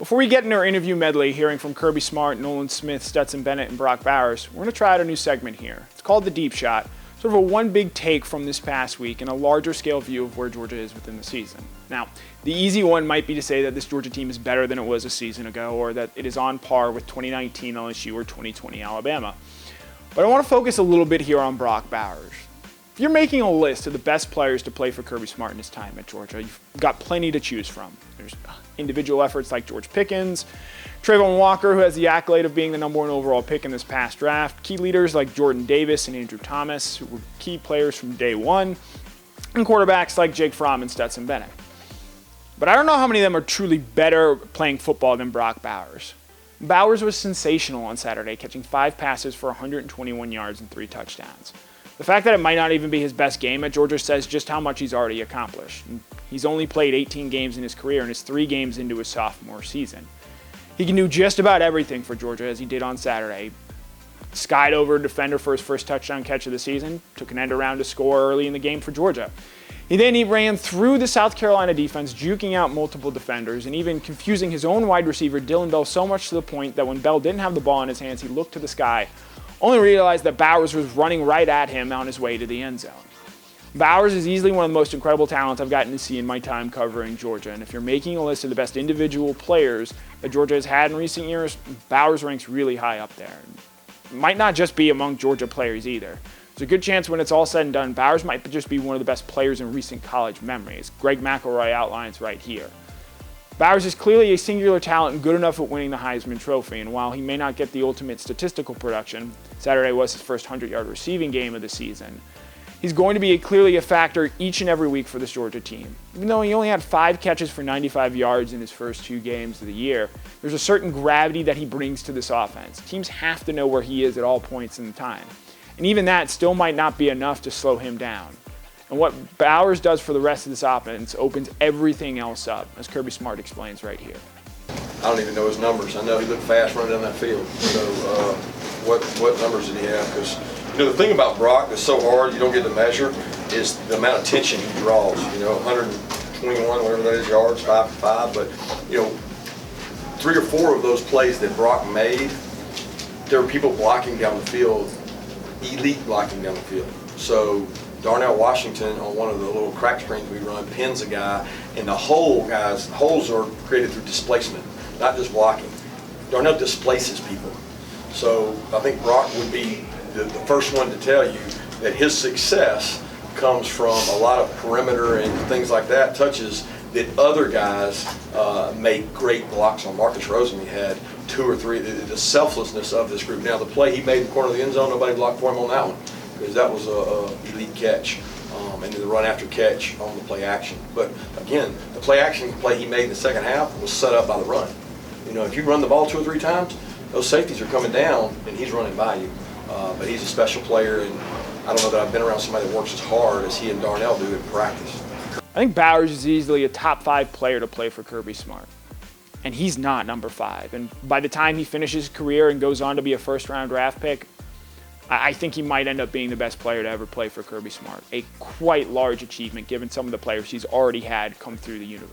Before we get into our interview medley, hearing from Kirby Smart, Nolan Smith, Stetson Bennett, and Brock Bowers, we're going to try out a new segment here. It's called The Deep Shot, sort of a one big take from this past week and a larger scale view of where Georgia is within the season. Now, the easy one might be to say that this Georgia team is better than it was a season ago, or that it is on par with 2019 LSU or 2020 Alabama. But I want to focus a little bit here on Brock Bowers. If you're making a list of the best players to play for Kirby Smart in his time at Georgia, you've got plenty to choose from. There's individual efforts like George Pickens, Trayvon Walker, who has the accolade of being the #1 overall pick in this past draft, key leaders like Jordan Davis and Andrew Thomas, who were key players from day one, and quarterbacks like Jake Fromm and Stetson Bennett. But I don't know how many of them are truly better playing football than Brock Bowers. Bowers was sensational on Saturday, catching 5 passes for 121 yards and 3 touchdowns. The fact that it might not even be his best game at Georgia says just how much he's already accomplished. He's only played 18 games in his career and is 3 games into his sophomore season. He can do just about everything for Georgia, as he did on Saturday. Skied over a defender for his first touchdown catch of the season, took an end around to score early in the game for Georgia. He ran through the South Carolina defense, juking out multiple defenders and even confusing his own wide receiver, Dylan Bell, so much to the point that when Bell didn't have the ball in his hands, he looked to the sky, only realized that Bowers was running right at him on his way to the end zone. Bowers is easily one of the most incredible talents I've gotten to see in my time covering Georgia, and if you're making a list of the best individual players that Georgia has had in recent years, Bowers ranks really high up there. Might not just be among Georgia players either. There's a good chance when it's all said and done, Bowers might just be one of the best players in recent college memory, as Greg McElroy outlines right here. Bowers is clearly a singular talent and good enough at winning the Heisman Trophy, and while he may not get the ultimate statistical production, Saturday was his first 100-yard receiving game of the season, he's going to be clearly a factor each and every week for this Georgia team. Even though he only had 5 catches for 95 yards in his first 2 games of the year, there's a certain gravity that he brings to this offense. Teams have to know where he is at all points in the time. And even that still might not be enough to slow him down. And what Bowers does for the rest of this offense opens everything else up, as Kirby Smart explains right here. I don't even know his numbers. I know he looked fast running down that field. So what numbers did he have? Because the thing about Brock that's so hard you don't get to measure is the amount of tension he draws. 121, whatever that is, yards, 5 for 5. But 3 or 4 of those plays that Brock made, there were people blocking down the field, elite blocking down the field. So Darnell Washington, on one of the little crack screens we run, pins a guy, and the holes are created through displacement, not just blocking. Darnell displaces people. So I think Brock would be the first one to tell you that his success comes from a lot of perimeter and things like that, touches that other guys make great blocks on. Marcus Rosen, he had 2 or 3, the selflessness of this group. Now the play he made in the corner of the end zone, nobody blocked for him on that one, because that was a elite catch, and the run after catch on the play action. But again, the play action play he made in the second half was set up by the run. If you run the ball 2 or 3 times, those safeties are coming down and he's running by you. But he's a special player, and I don't know that I've been around somebody that works as hard as he and Darnell do in practice. I think Bowers is easily a top 5 player to play for Kirby Smart. And he's not number 5. And by the time he finishes his career and goes on to be a first-round draft pick, I think he might end up being the best player to ever play for Kirby Smart. A quite large achievement given some of the players he's already had come through the university.